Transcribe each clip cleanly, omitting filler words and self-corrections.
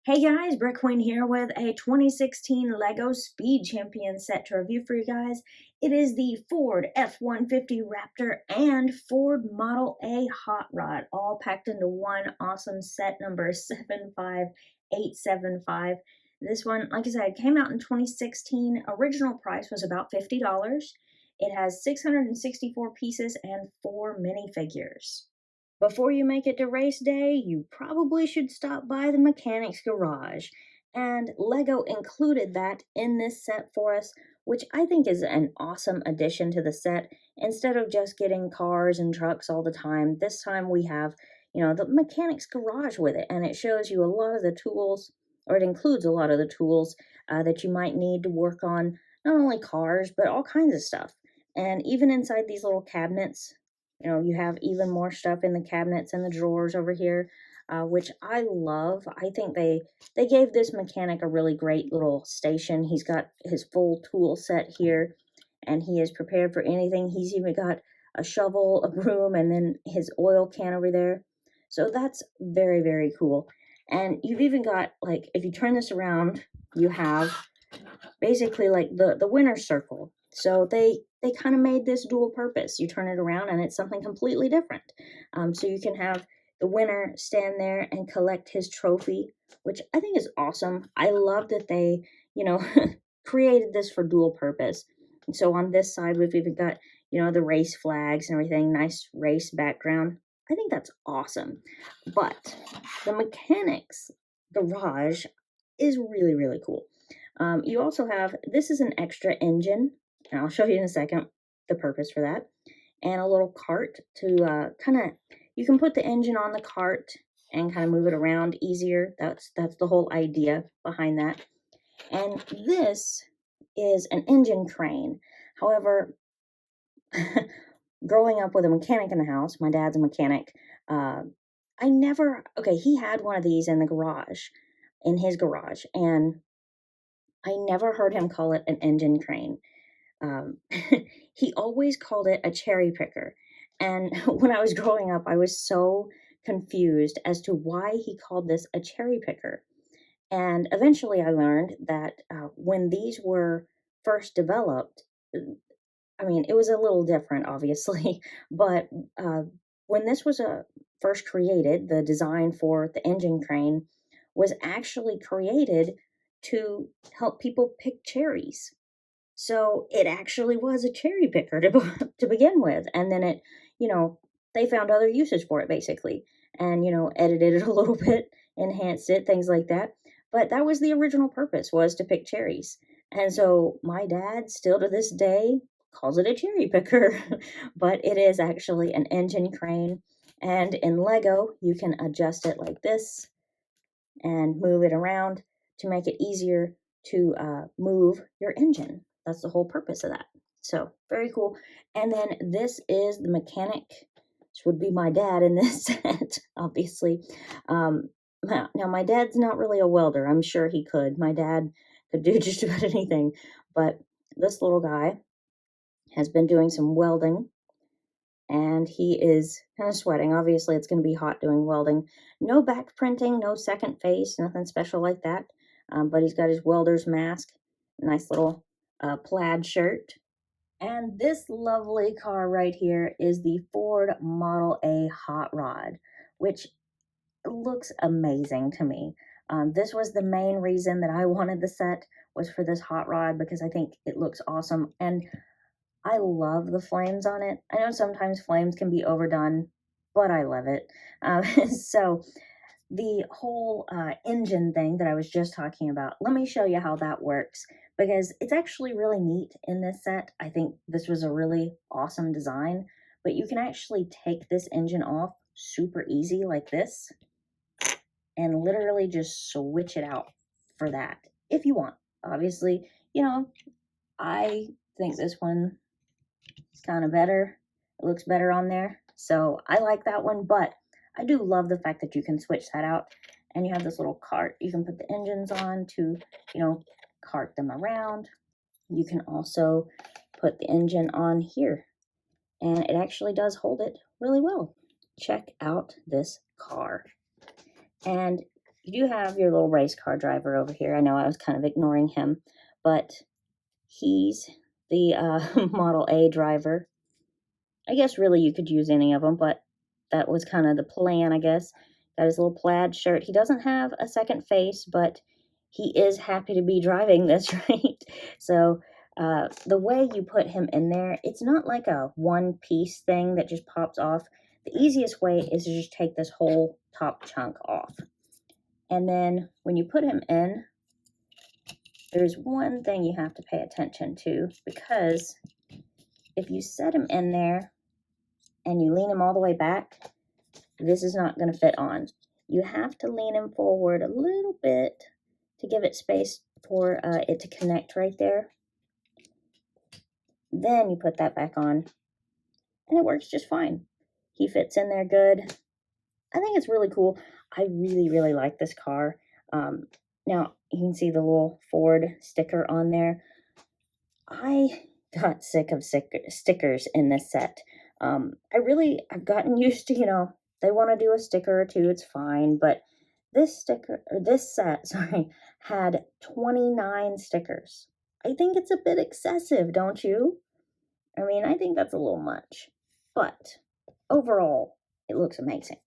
Hey guys, Brick Queen here with a 2016 LEGO Speed Champion set to review for you guys. It is the Ford F-150 Raptor and Ford Model A Hot Rod, all packed into one awesome set number 75875. This one, like I said, came out in 2016. Original price was about $50. It has 664 pieces and 4 minifigures. Before you make it to race day, you probably should stop by the mechanic's garage. And LEGO included that in this set for us, which I think is an awesome addition to the set. Instead of just getting cars and trucks all the time, this time we have, the mechanic's garage with it. And it shows you a lot of the tools, or it includes a lot of the tools that you might need to work on not only cars, but all kinds of stuff. And even inside these little cabinets, you have even more stuff in the cabinets and the drawers over here, which I love. I think they gave this mechanic a really great little station. He's got his full tool set here, and he is prepared for anything. He's even got a shovel, a broom, and then his oil can over there. So that's very, very cool. And you've even got, like, if you turn this around, you have basically like the winner's circle. So they kind of made this dual purpose. You turn it around and it's something completely different. So you can have the winner stand there and collect his trophy, which I think is awesome. I love that they, created this for dual purpose. And so on this side, we've even got, the race flags and everything, nice race background. I think that's awesome. But the mechanics garage is really, really cool. You also have, this is an extra engine, and I'll show you in a second the purpose for that, and a little cart to you can put the engine on the cart and kind of move it around easier. That's the whole idea behind that. And this is an engine crane. However, growing up with a mechanic in the house, my dad's a mechanic, he had one of these in his garage, and I never heard him call it an engine crane. Um, he always called it a cherry picker. And when I was growing up, I was so confused as to why he called this a cherry picker. And eventually I learned that when these were first developed, it was a little different, obviously, but when this was first created, the design for the engine crane was actually created to help people pick cherries. So it actually was a cherry picker to begin with. And then they found other uses for it basically and, edited it a little bit, enhanced it, things like that. But that was the original purpose, was to pick cherries. And so my dad still to this day calls it a cherry picker, but it is actually an engine crane. And in Lego, you can adjust it like this and move it around to make it easier to move your engine. That's the whole purpose of that. So very cool. And then this is the mechanic. This would be my dad in this set, obviously. Now, my dad's not really a welder. I'm sure he could. My dad could do just about anything. But this little guy has been doing some welding, and he is kind of sweating. Obviously, it's going to be hot doing welding. No back printing, no second face, nothing special like that. But he's got his welder's mask, nice little plaid shirt. And this lovely car right here is the Ford Model A Hot Rod, which looks amazing to me. This was the main reason that I wanted the set, was for this hot rod, because I think it looks awesome. And I love the flames on it. I know sometimes flames can be overdone, but I love it. So the whole engine thing that I was just talking about, let me show you how that works, because it's actually really neat in this set. I think this was a really awesome design, but you can actually take this engine off super easy like this and literally just switch it out for that if you want. Obviously, I think this one is kind of better. It looks better on there. So I like that one, but I do love the fact that you can switch that out, and you have this little cart. You can put the engines on to, cart them around. You can also put the engine on here, and it actually does hold it really well. Check out this car. And you do have your little race car driver over here. I know I was kind of ignoring him, but he's the Model A driver. I guess really you could use any of them, but that was kind of the plan, I guess. Got his little plaid shirt. He doesn't have a second face, but he is happy to be driving this, right? So the way you put him in there, it's not like a one-piece thing that just pops off. The easiest way is to just take this whole top chunk off. And then when you put him in, there's one thing you have to pay attention to, because if you set him in there and you lean him all the way back, this is not going to fit on. You have to lean him forward a little bit to give it space for it to connect right there. Then you put that back on, and it works just fine. He fits in there good. I think it's really cool. I really, really like this car. Now, you can see the little Ford sticker on there. I got sick of stickers in this set. I've gotten used to, they want to do a sticker or two, it's fine, but this set, sorry, had 29 stickers. I think it's a bit excessive, don't you? I mean, I think that's a little much, but overall, it looks amazing.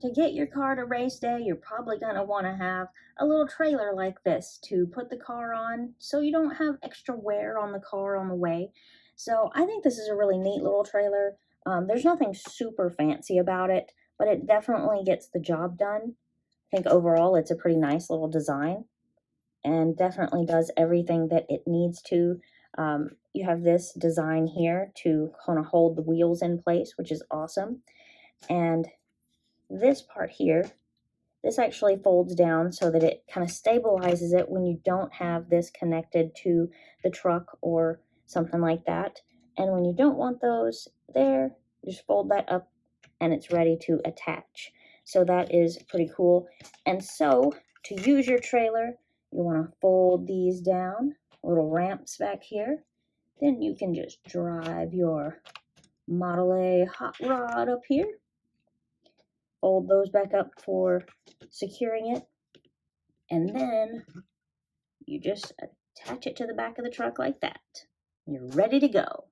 To get your car to race day, you're probably going to want to have a little trailer like this to put the car on so you don't have extra wear on the car on the way. So I think this is a really neat little trailer. There's nothing super fancy about it, but it definitely gets the job done. I think overall it's a pretty nice little design and definitely does everything that it needs to. You have this design here to kind of hold the wheels in place, which is awesome. And this part here, this actually folds down so that it kind of stabilizes it when you don't have this connected to the truck or something like that. And when you don't want those there, just fold that up and it's ready to attach. So that is pretty cool. And so to use your trailer, you want to fold these down, little ramps back here. Then you can just drive your Model A hot rod up here. Fold those back up for securing it, and then you just attach it to the back of the truck like that. You're ready to go.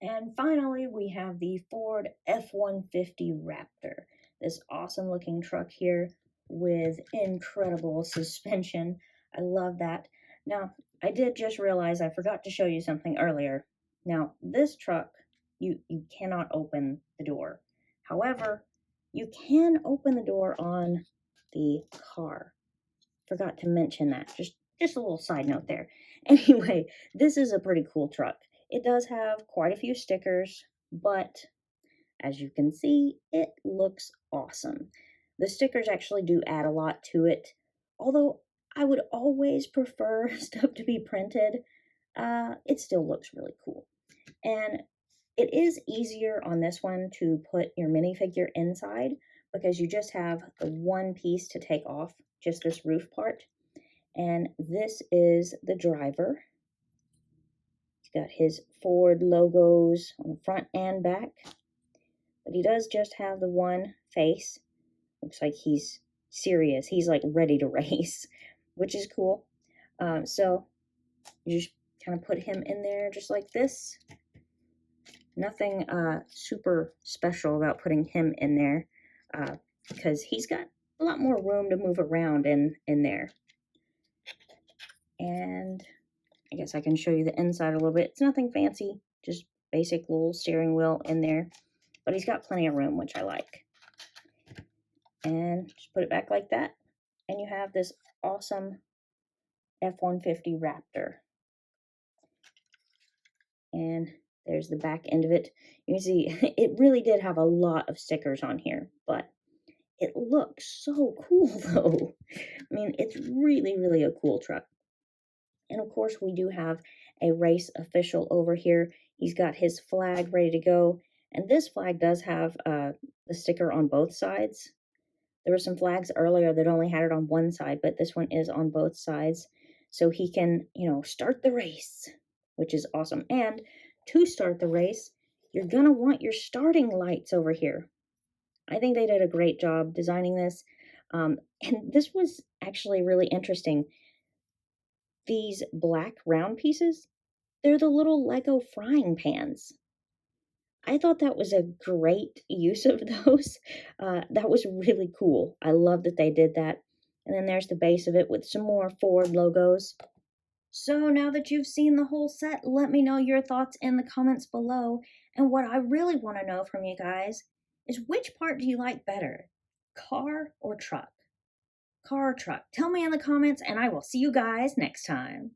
And finally, we have the Ford F-150 Raptor. This awesome looking truck here with incredible suspension. I love that. Now, I did just realize I forgot to show you something earlier. Now, this truck, you cannot open the door. However, you can open the door on the car. Forgot to mention that. Just a little side note there. Anyway, this is a pretty cool truck. It does have quite a few stickers, but as you can see, it looks awesome. The stickers actually do add a lot to it, although I would always prefer stuff to be printed. It still looks really cool. And it is easier on this one to put your minifigure inside because you just have the one piece to take off, just this roof part. And this is the driver. He's got his Ford logos on the front and back, but he does just have the one face. Looks like he's serious. He's like ready to race, which is cool. So you just kind of put him in there just like this. Nothing super special about putting him in there because he's got a lot more room to move around in there. And I guess I can show you the inside a little bit. It's nothing fancy, just basic little steering wheel in there. But he's got plenty of room, which I like. And just put it back like that. And you have this awesome F-150 Raptor. And there's the back end of it. You can see it really did have a lot of stickers on here, but it looks so cool though. I mean, it's really, really a cool truck. And of course, we do have a race official over here. He's got his flag ready to go. And this flag does have the sticker on both sides. There were some flags earlier that only had it on one side, but this one is on both sides. So he can, start the race, which is awesome. And to start the race, you're going to want your starting lights over here. I think they did a great job designing this. And this was actually really interesting. These black round pieces, they're the little Lego frying pans. I thought that was a great use of those. That was really cool. I love that they did that. And then there's the base of it with some more Ford logos. So now that you've seen the whole set, let me know your thoughts in the comments below. And what I really want to know from you guys is, which part do you like better? Car or truck? Car or truck? Tell me in the comments, and I will see you guys next time.